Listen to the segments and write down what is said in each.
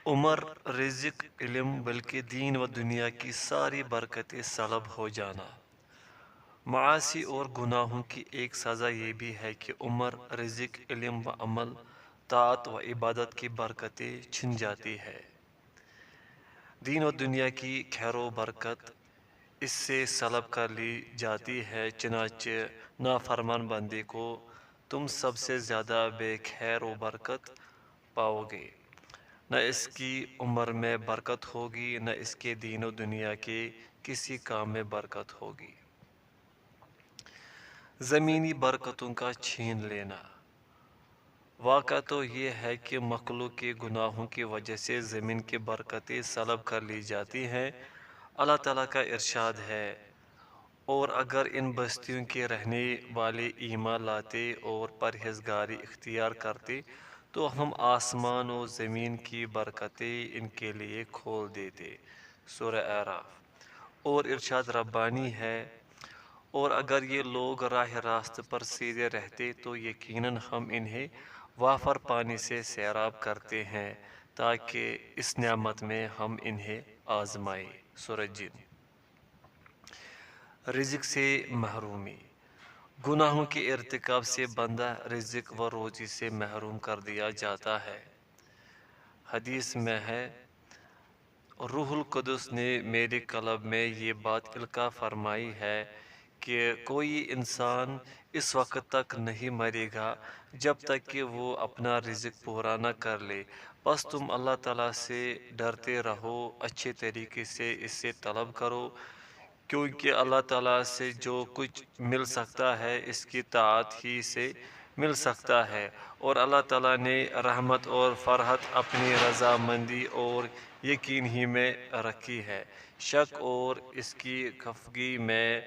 عمر، رزق، علم بلکہ دین و دنیا کی ساری برکتیں سلب ہو جانا۔ معاصی اور گناہوں کی ایک سزا یہ بھی ہے کہ عمر، رزق، علم و عمل، طاعت و عبادت کی برکتیں چھن جاتی ہے۔ دین و دنیا کی خیر و برکت اس سے سلب کر لی جاتی ہے، چنانچہ نافرمان بندے کو تم سب سے زیادہ بے خیر و برکت پاؤ گے۔ نہ اس کی عمر میں برکت ہوگی، نہ اس کے دین و دنیا کے کسی کام میں برکت ہوگی۔ زمینی برکتوں کا چھین لینا۔ واقعہ تو یہ ہے کہ مخلوق کے گناہوں کی وجہ سے زمین کی برکتیں سلب کر لی جاتی ہیں۔ اللہ تعالیٰ کا ارشاد ہے، اور اگر ان بستیوں کے رہنے والے ایمان لاتے اور پرہیزگاری اختیار کرتے تو ہم آسمان و زمین کی برکتیں ان کے لیے کھول دیتے۔ سورہ اعراف۔ اور ارشاد ربانی ہے، اور اگر یہ لوگ راہ راست پر سیدھے رہتے تو یقیناً ہم انہیں وافر پانی سے سیراب کرتے ہیں تاکہ اس نعمت میں ہم انہیں آزمائیں۔ سورہ جن۔ رزق سے محرومی۔ گناہوں کے ارتکاب سے بندہ رزق و روزی سے محروم کر دیا جاتا ہے۔ حدیث میں ہے، روح القدس نے میرے قلب میں یہ بات القاء فرمائی ہے کہ کوئی انسان اس وقت تک نہیں مرے گا جب تک کہ وہ اپنا رزق پورا نہ کر لے، بس تم اللہ تعالیٰ سے ڈرتے رہو، اچھے طریقے سے اس سے طلب کرو، کیونکہ اللہ تعالیٰ سے جو کچھ مل سکتا ہے اس کی طاعت ہی سے مل سکتا ہے، اور اللہ تعالیٰ نے رحمت اور فرحت اپنی رضامندی اور یقین ہی میں رکھی ہے، شک اور اس کی خفگی میں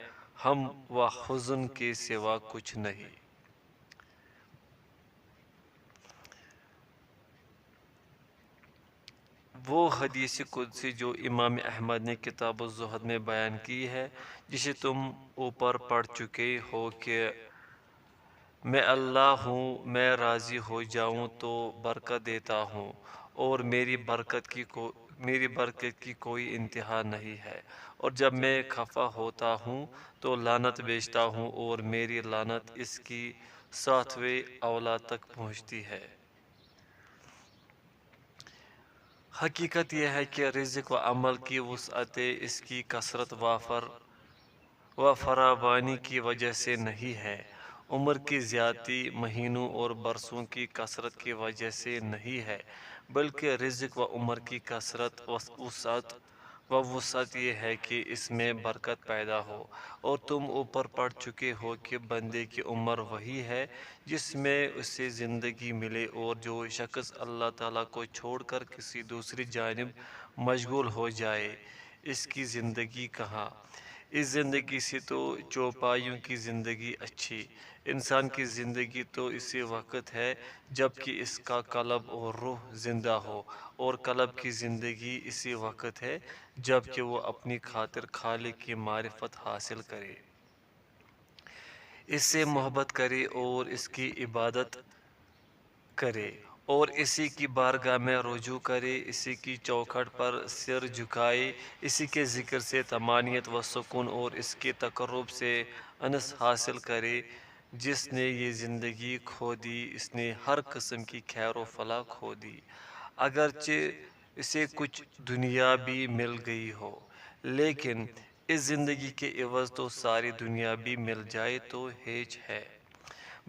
ہم و حزن کے سوا کچھ نہیں۔ وہ حدیث قدسی جو امام احمد نے کتاب الزہد میں بیان کی ہے، جسے تم اوپر پڑھ چکے ہو کہ میں اللہ ہوں، میں راضی ہو جاؤں تو برکت دیتا ہوں، اور میری برکت کی کوئی انتہا نہیں ہے، اور جب میں خفا ہوتا ہوں تو لعنت بھیجتا ہوں اور میری لعنت اس کی 7ویں اولاد تک پہنچتی ہے۔ حقیقت یہ ہے کہ رزق و عمل کی وسعت اس کی کثرت و فراوانی کی وجہ سے نہیں ہے، عمر کی زیادتی مہینوں اور برسوں کی کثرت کی وجہ سے نہیں ہے، بلکہ رزق و عمر کی کثرت و وسعت یہ ہے کہ اس میں برکت پیدا ہو۔ اور تم اوپر پڑھ چکے ہو کہ بندے کی عمر وہی ہے جس میں اسے زندگی ملے، اور جو شخص اللہ تعالیٰ کو چھوڑ کر کسی دوسری جانب مشغول ہو جائے، اس کی زندگی کہاں؟ اس زندگی سے تو چوپایوں کی زندگی اچھی۔ انسان کی زندگی تو اسی وقت ہے جب کہ اس کا قلب اور روح زندہ ہو، اور قلب کی زندگی اسی وقت ہے جب کہ وہ اپنی خاطر خالق کی معرفت حاصل کرے، اس سے محبت کرے اور اس کی عبادت کرے، اور اسی کی بارگاہ میں رجوع کرے، اسی کی چوکھٹ پر سر جھکائے، اسی کے ذکر سے طمانینت و سکون اور اس کے تقرب سے انس حاصل کرے۔ جس نے یہ زندگی کھو دی، اس نے ہر قسم کی خیر و فلاح کھو دی، اگرچہ اسے کچھ دنیا بھی مل گئی ہو، لیکن اس زندگی کے عوض تو ساری دنیا بھی مل جائے تو ہیچ ہے۔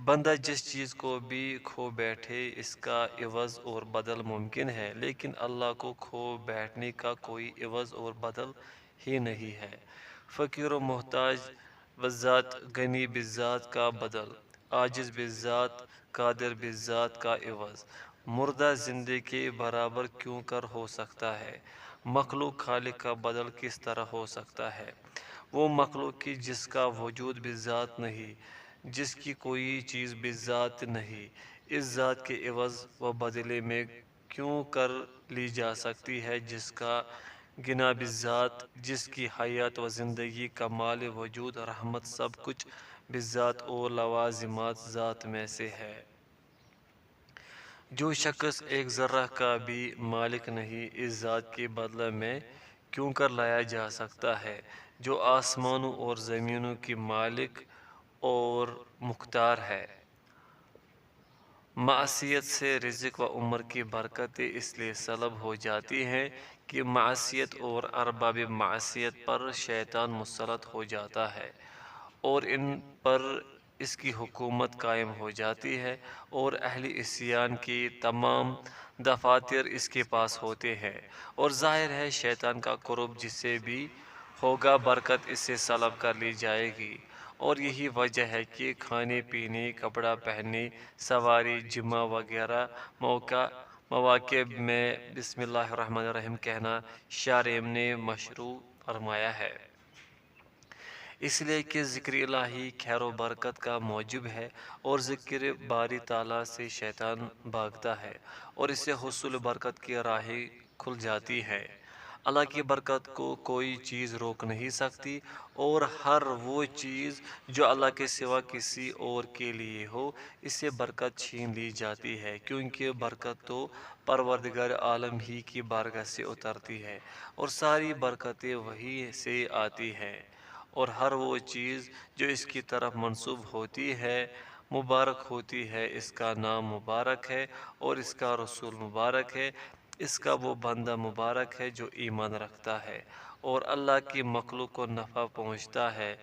بندہ جس چیز کو بھی کھو بیٹھے اس کا عوض اور بدل ممکن ہے، لیکن اللہ کو کھو بیٹھنے کا کوئی عوض اور بدل ہی نہیں ہے۔ فقیر و محتاج بذات، غنی بذات کا بدل، عاجز بذات، قادر بذات کا عوض، مردہ زندے کے برابر کیوں کر ہو سکتا ہے؟ مخلوق خالق کا بدل کس طرح ہو سکتا ہے؟ وہ مخلوق کی جس کا وجود بذات نہیں، جس کی کوئی چیز بذات نہیں، اس ذات کے عوض و بدلے میں کیوں کر لی جا سکتی ہے جس کا گنا بذات، جس کی حیات و زندگی، کمال وجود، رحمت، سب کچھ بذات اور لوازمات ذات میں سے ہے۔ جو شخص ایک ذرہ کا بھی مالک نہیں، اس ذات کے بدلے میں کیوں کر لایا جا سکتا ہے جو آسمانوں اور زمینوں کی مالک اور مختار ہے۔ معصیت سے رزق و عمر کی برکتیں اس لیے سلب ہو جاتی ہیں کہ معصیت اور ارباب معصیت پر شیطان مسلط ہو جاتا ہے اور ان پر اس کی حکومت قائم ہو جاتی ہے، اور اہل عصیان کی تمام دفاتر اس کے پاس ہوتے ہیں، اور ظاہر ہے شیطان کا قرب جس سے بھی ہوگا برکت اس سے سلب کر لی جائے گی۔ اور یہی وجہ ہے کہ کھانے پینے، کپڑا پہننے، سواری، جمعہ وغیرہ مواقع میں بسم اللہ الرحمن الرحیم کہنا شارع نے مشروع فرمایا ہے، اس لیے کہ ذکر الہی خیر و برکت کا موجب ہے، اور ذکر باری تعالیٰ سے شیطان بھاگتا ہے اور اس سے حصول برکت کی راہیں کھل جاتی ہے۔ اللہ کی برکت کو کوئی چیز روک نہیں سکتی، اور ہر وہ چیز جو اللہ کے سوا کسی اور کے لیے ہو، اس سے برکت چھین لی جاتی ہے، کیونکہ برکت تو پروردگار عالم ہی کی بارگاہ سے اترتی ہے، اور ساری برکتیں وہی سے آتی ہیں، اور ہر وہ چیز جو اس کی طرف منسوب ہوتی ہے مبارک ہوتی ہے۔ اس کا نام مبارک ہے اور اس کا رسول مبارک ہے، اس کا وہ بندہ مبارک ہے جو ایمان رکھتا ہے اور اللہ کی مخلوق کو نفع پہنچتا ہے۔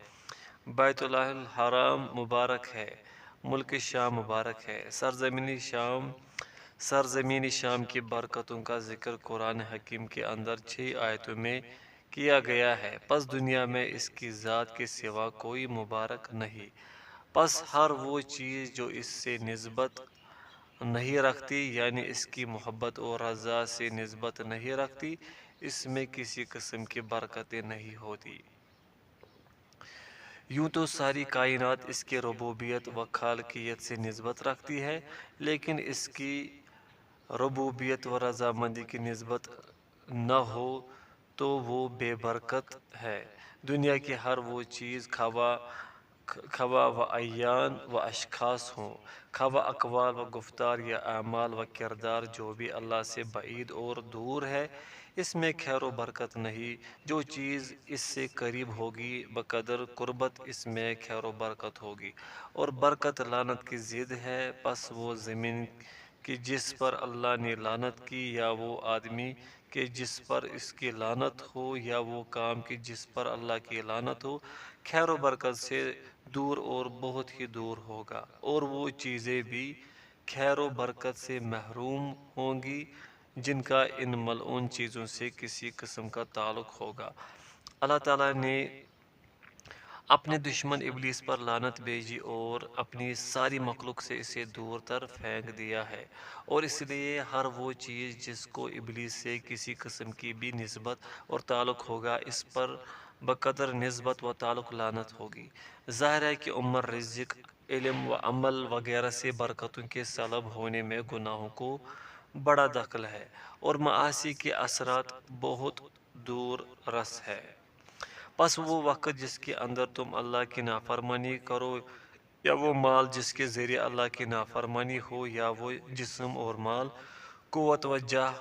بیت اللہ الحرام مبارک ہے، ملک شام مبارک ہے۔ سرزمین شام کی برکتوں کا ذکر قرآن حکیم کے اندر 6 آیتوں میں کیا گیا ہے۔ پس دنیا میں اس کی ذات کے سوا کوئی مبارک نہیں، پس ہر وہ چیز جو اس سے نسبت نہیں رکھتی، یعنی اس کی محبت اور رضا سے نسبت نہیں رکھتی، اس میں کسی قسم کی برکتیں نہیں ہوتی۔ یوں تو ساری کائنات اس کے ربوبیت و خالقیت سے نسبت رکھتی ہے، لیکن اس کی ربوبیت و رضامندی کی نسبت نہ ہو تو وہ بے برکت ہے۔ دنیا کی ہر وہ چیز خواہ و اعیان و اشخاص ہوں، خواہ اقوال و گفتار یا اعمال و کردار، جو بھی اللہ سے بعید اور دور ہے، اس میں خیر و برکت نہیں۔ جو چیز اس سے قریب ہوگی بقدر قربت اس میں خیر و برکت ہوگی، اور برکت لعنت کی ضد ہے۔ پس وہ زمین کہ جس پر اللہ نے لعنت کی، یا وہ آدمی کہ جس پر اس کی لعنت ہو، یا وہ کام کہ جس پر اللہ کی لعنت ہو، خیر و برکت سے دور اور بہت ہی دور ہوگا، اور وہ چیزیں بھی خیر و برکت سے محروم ہوں گی جن کا ان ملعون چیزوں سے کسی قسم کا تعلق ہوگا۔ اللہ تعالیٰ نے اپنے دشمن ابلیس پر لعنت بھیجی اور اپنی ساری مخلوق سے اسے دور تر پھینک دیا ہے، اور اس لیے ہر وہ چیز جس کو ابلیس سے کسی قسم کی بھی نسبت اور تعلق ہوگا، اس پر بقدر نسبت و تعلق لعنت ہوگی۔ ظاہر ہے کہ عمر، رزق، علم و عمل وغیرہ سے برکتوں کے سلب ہونے میں گناہوں کو بڑا دخل ہے، اور معاصی کے اثرات بہت دور رس ہے۔ پس وہ وقت جس کے اندر تم اللہ کی نافرمانی کرو، یا وہ مال جس کے ذریعے اللہ کی نافرمانی ہو، یا وہ جسم اور مال، قوت و جاہ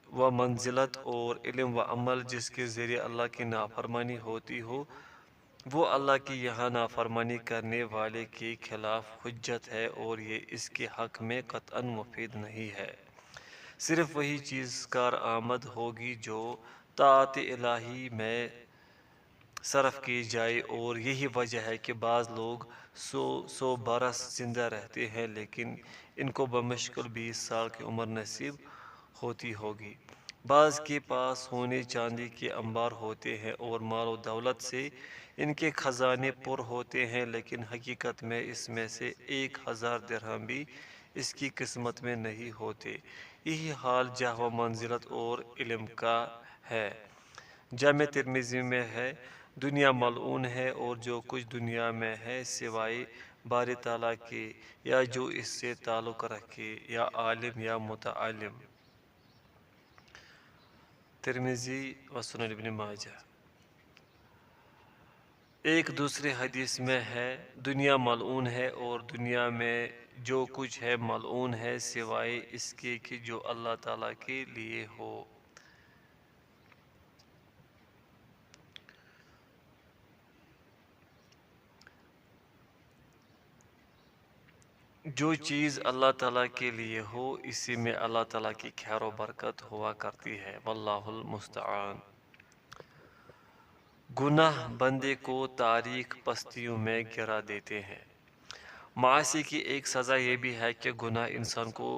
و منزلت اور علم و عمل جس کے ذریعے اللہ کی نافرمانی ہوتی ہو، وہ اللہ کی یہاں نافرمانی کرنے والے کے خلاف حجت ہے، اور یہ اس کے حق میں قطعاً مفید نہیں ہے۔ صرف وہی چیز کارآمد ہوگی جو طاعت الہی میں صرف کی جائے، اور یہی وجہ ہے کہ بعض لوگ 100 برس زندہ رہتے ہیں لیکن ان کو بمشکل 20 سال کی عمر نصیب ہوتی ہوگی۔ بعض کے پاس سونے چاندی کے انبار ہوتے ہیں اور مال و دولت سے ان کے خزانے پر ہوتے ہیں، لیکن حقیقت میں اس میں سے 1000 درہم بھی اس کی قسمت میں نہیں ہوتے۔ یہی حال جاہ و منزلت اور علم کا ہے۔ جامع ترمذی میں ہے، دنیا ملعون ہے، اور جو کچھ دنیا میں ہے سوائے باری تعالیٰ کے، یا جو اس سے تعلق رکھے، یا عالم یا متعلم۔ ترمذی و سنن ابن ماجہ۔ ایک دوسرے حدیث میں ہے، دنیا ملعون ہے اور دنیا میں جو کچھ ہے ملعون ہے سوائے اس کے کہ جو اللہ تعالیٰ کے لیے ہو۔ جو چیز اللہ تعالیٰ کے لیے ہو اسی میں اللہ تعالیٰ کی خیر و برکت ہوا کرتی ہے، واللہ المستعان۔ گناہ بندے کو تاریک پستیوں میں گرا دیتے ہیں۔ معاصی کی ایک سزا یہ بھی ہے کہ گناہ انسان کو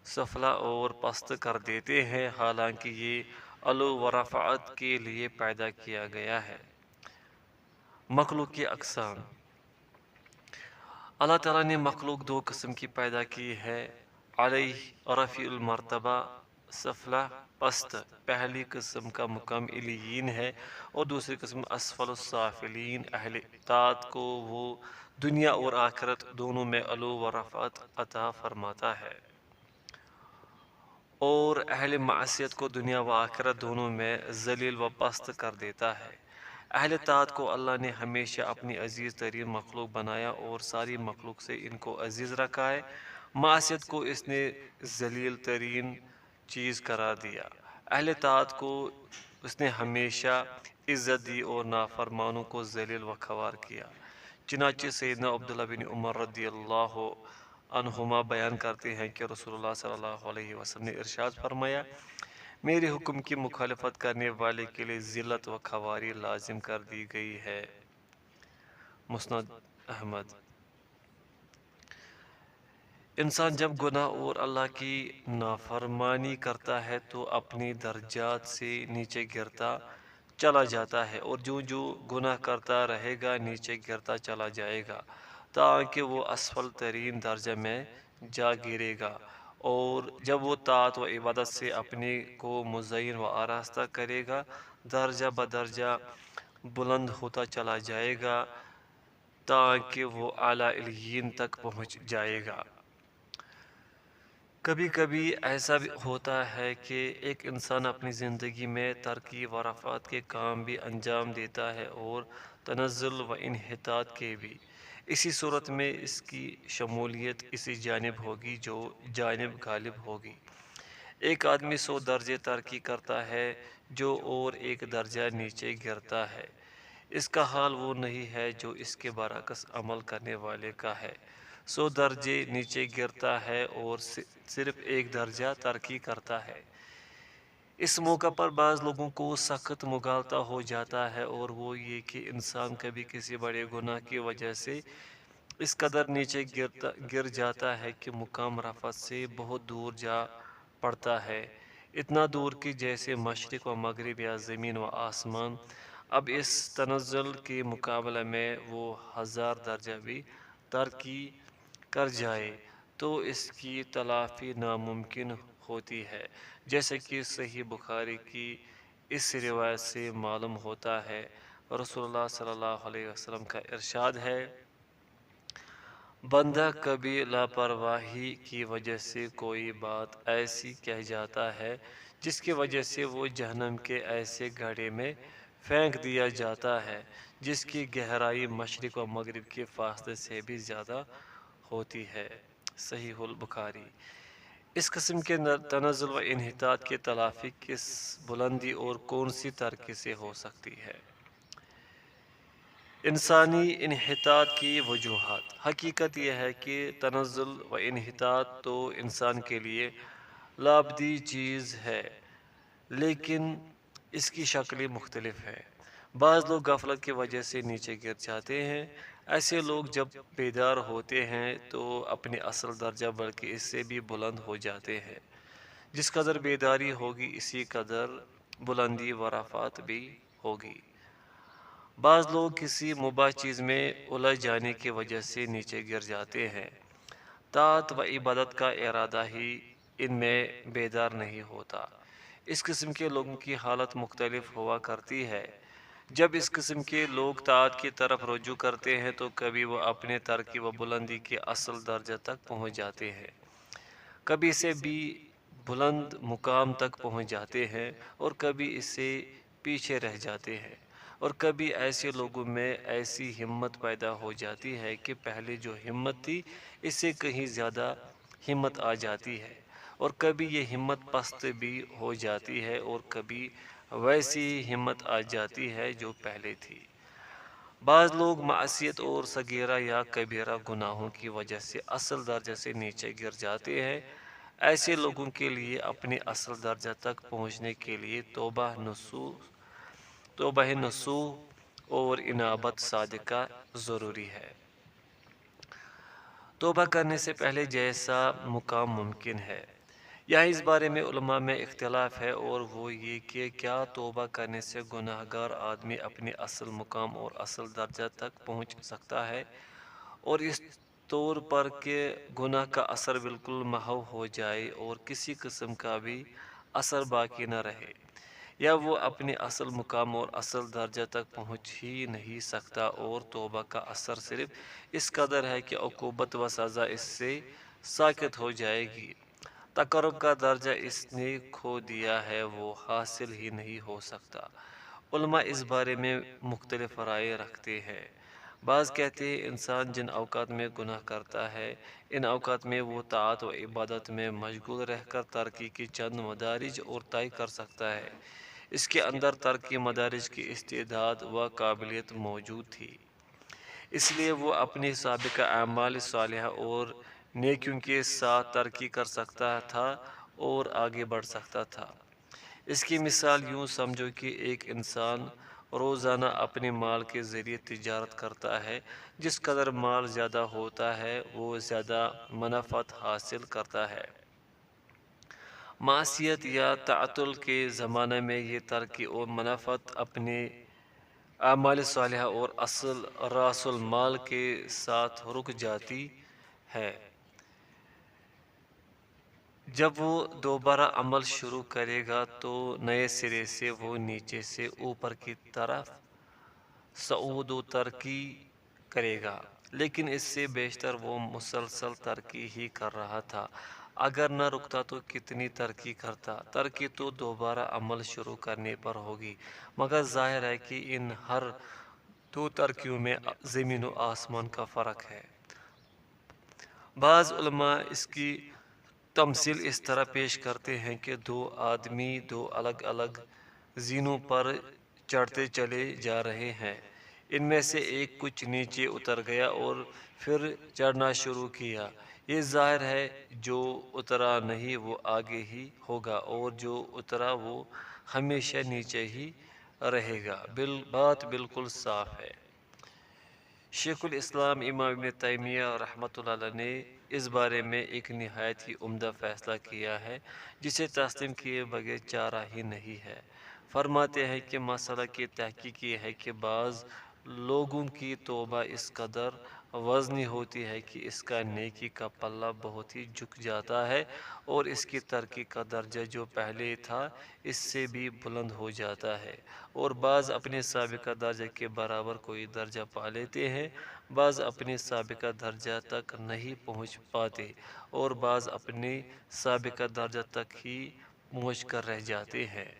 سفلا اور پست کر دیتے ہیں، حالانکہ یہ علو و رفعت کے لیے پیدا کیا گیا ہے۔ مخلوق کی اقسام۔ اللہ تعالیٰ نے مخلوق دو قسم کی پیدا کی ہے، علیہ رفیع المرتبہ، سفلا پست۔ پہلی قسم کا مقام علیین ہے اور دوسری قسم اسفل السافلین۔ اہل اطاعت کو وہ دنیا اور آخرت دونوں میں علو و رفعت عطا فرماتا ہے، اور اہل معصیت کو دنیا و آخرت دونوں میں ذلیل و پست کر دیتا ہے۔ اہل اطاعت کو اللہ نے ہمیشہ اپنی عزیز ترین مخلوق بنایا اور ساری مخلوق سے ان کو عزیز رکھا ہے۔ معصیت کو اس نے ذلیل ترین چیز قرار دیا۔ اہل اطاعت کو اس نے ہمیشہ عزت دی اور نافرمانوں کو ذلیل و خوار کیا۔ چنانچہ سیدنا عبداللہ بن عمر رضی اللہ عنہما بیان کرتے ہیں کہ رسول اللہ صلی اللہ علیہ وسلم نے ارشاد فرمایا، میرے حکم کی مخالفت کرنے والے کے لیے ذلت و خواری لازم کر دی گئی ہے۔ مسند احمد۔ انسان جب گناہ اور اللہ کی نافرمانی کرتا ہے تو اپنی درجات سے نیچے گرتا چلا جاتا ہے، اور جو گناہ کرتا رہے گا نیچے گرتا چلا جائے گا تاکہ وہ اسفل ترین درجہ میں جا گرے گا، اور جب وہ طاعت و عبادت سے اپنے کو مزین و آراستہ کرے گا درجہ بدرجہ بلند ہوتا چلا جائے گا تاکہ وہ اعلیٰ علیین تک پہنچ جائے گا۔ کبھی کبھی ایسا بھی ہوتا ہے کہ ایک انسان اپنی زندگی میں ترقی و رفعت کے کام بھی انجام دیتا ہے اور تنزل و انحطاط کے بھی۔ اسی صورت میں اس کی شمولیت اسی جانب ہوگی جو جانب غالب ہوگی۔ ایک آدمی 100 درجے ترقی کرتا ہے جو اور ایک درجہ نیچے گرتا ہے، اس کا حال وہ نہیں ہے جو اس کے برعکس عمل کرنے والے کا ہے۔ 100 درجے نیچے گرتا ہے اور صرف ایک درجہ ترقی کرتا ہے۔ اس موقع پر بعض لوگوں کو سخت مغالطہ ہو جاتا ہے، اور وہ یہ کہ انسان کبھی کسی بڑے گناہ کی وجہ سے اس قدر نیچے گر جاتا ہے کہ مقام رفعت سے بہت دور جا پڑتا ہے، اتنا دور کہ جیسے مشرق و مغرب یا زمین و آسمان۔ اب اس تنزل کے مقابلے میں وہ 1000 درجہ بھی ترقی کر جائے تو اس کی تلافی ناممکن ہوتی ہے، جیسے کہ صحیح بخاری کی اس روایت سے معلوم ہوتا ہے۔ رسول اللہ صلی اللہ علیہ وسلم کا ارشاد ہے، بندہ کبھی لاپرواہی کی وجہ سے کوئی بات ایسی کہہ جاتا ہے جس کی وجہ سے وہ جہنم کے ایسے گڑھے میں پھینک دیا جاتا ہے جس کی گہرائی مشرق و مغرب کے فاصلے سے بھی زیادہ ہوتی ہے۔ صحیح البخاری۔ اس قسم کے تنزل و انحطاط کی تلافی کس بلندی اور کون سی ترقی سے ہو سکتی ہے؟ انسانی انحطاط کی وجوہات۔ حقیقت یہ ہے کہ تنزل و انحطاط تو انسان کے لیے لابدی چیز ہے، لیکن اس کی شکلیں مختلف ہیں۔ بعض لوگ غفلت کی وجہ سے نیچے گر جاتے ہیں۔ ایسے لوگ جب بیدار ہوتے ہیں تو اپنے اصل درجہ بلکہ اس سے بھی بلند ہو جاتے ہیں۔ جس قدر بیداری ہوگی اسی قدر بلندی و رفعت بھی ہوگی۔ بعض لوگ کسی مباح چیز میں الجھ جانے کی وجہ سے نیچے گر جاتے ہیں۔ طاعت و عبادت کا ارادہ ہی ان میں بیدار نہیں ہوتا۔ اس قسم کے لوگوں کی حالت مختلف ہوا کرتی ہے۔ جب اس قسم کے لوگ طاعت کی طرف رجوع کرتے ہیں تو کبھی وہ اپنے ترقی و بلندی کے اصل درجہ تک پہنچ جاتے ہیں، کبھی اسے بھی بلند مقام تک پہنچ جاتے ہیں، اور کبھی اس سے پیچھے رہ جاتے ہیں۔ اور کبھی ایسے لوگوں میں ایسی ہمت پیدا ہو جاتی ہے کہ پہلے جو ہمت تھی اس سے کہیں زیادہ ہمت آ جاتی ہے، اور کبھی یہ ہمت پست بھی ہو جاتی ہے اور کبھی ویسی ہی ہمت آ جاتی ہے جو پہلے تھی۔ بعض لوگ معصیت اور صغیرہ یا کبیرہ گناہوں کی وجہ سے اصل درجے سے نیچے گر جاتے ہیں۔ ایسے لوگوں کے لیے اپنے اصل درجہ تک پہنچنے کے لیے توبہ نصوح اور انابت صادقہ ضروری ہے۔ توبہ کرنے سے پہلے جیسا مقام ممکن ہے؟ یہاں اس بارے میں علماء میں اختلاف ہے، اور وہ یہ کہ کیا توبہ کرنے سے گناہ گار آدمی اپنے اصل مقام اور اصل درجہ تک پہنچ سکتا ہے، اور اس طور پر کہ گناہ کا اثر بالکل محو ہو جائے اور کسی قسم کا بھی اثر باقی نہ رہے، یا وہ اپنے اصل مقام اور اصل درجہ تک پہنچ ہی نہیں سکتا اور توبہ کا اثر صرف اس قدر ہے کہ عقوبت و سزا اس سے ساقط ہو جائے گی، تقرب کا درجہ اس نے کھو دیا ہے وہ حاصل ہی نہیں ہو سکتا۔ علماء اس بارے میں مختلف رائے رکھتے ہیں۔ بعض کہتے ہیں انسان جن اوقات میں گناہ کرتا ہے ان اوقات میں وہ طاعت و عبادت میں مشغول رہ کر ترقی کی چند مدارج اور طے کر سکتا ہے۔ اس کے اندر ترقی مدارج کی استعداد و قابلیت موجود تھی، اس لیے وہ اپنی سابقہ اعمال صالحہ اور نیکیوں کے ساتھ ترقی کر سکتا تھا اور آگے بڑھ سکتا تھا۔ اس کی مثال یوں سمجھو کہ ایک انسان روزانہ اپنے مال کے ذریعے تجارت کرتا ہے، جس قدر مال زیادہ ہوتا ہے وہ زیادہ منافعت حاصل کرتا ہے۔ معصیت یا تعطل کے زمانے میں یہ ترقی اور منافعت اپنے اعمال صالحہ اور اصل راس المال کے ساتھ رک جاتی ہے۔ جب وہ دوبارہ عمل شروع کرے گا تو نئے سرے سے وہ نیچے سے اوپر کی طرف صعود و ترقی کرے گا، لیکن اس سے بیشتر وہ مسلسل ترقی ہی کر رہا تھا۔ اگر نہ رکتا تو کتنی ترقی کرتا؟ ترقی تو دوبارہ عمل شروع کرنے پر ہوگی، مگر ظاہر ہے کہ ان ہر دو ترقیوں میں زمین و آسمان کا فرق ہے۔ بعض علماء اس کی تمثیل اس طرح پیش کرتے ہیں کہ دو آدمی دو الگ الگ زینوں پر چڑھتے چلے جا رہے ہیں، ان میں سے ایک کچھ نیچے اتر گیا اور پھر چڑھنا شروع کیا۔ یہ ظاہر ہے جو اترا نہیں وہ آگے ہی ہوگا اور جو اترا وہ ہمیشہ نیچے ہی رہے گا۔ بات بالکل صاف ہے۔ شیخ الاسلام امام ابن تیمیہ رحمۃ اللہ علیہ نے اس بارے میں ایک نہایت ہی عمدہ فیصلہ کیا ہے جسے تسلیم کیے بغیر چارہ ہی نہیں ہے۔ فرماتے ہیں کہ مسئلہ کی تحقیق یہ ہے کہ بعض لوگوں کی توبہ اس قدر وزنی ہوتی ہے کہ اس کا نیکی کا پلہ بہت ہی جھک جاتا ہے اور اس کی ترقی کا درجہ جو پہلے تھا اس سے بھی بلند ہو جاتا ہے، اور بعض اپنے سابقہ درجہ کے برابر کوئی درجہ پا لیتے ہیں، بعض اپنے سابقہ درجہ تک نہیں پہنچ پاتے اور بعض اپنے سابقہ درجہ تک ہی پہنچ کر رہ جاتے ہیں۔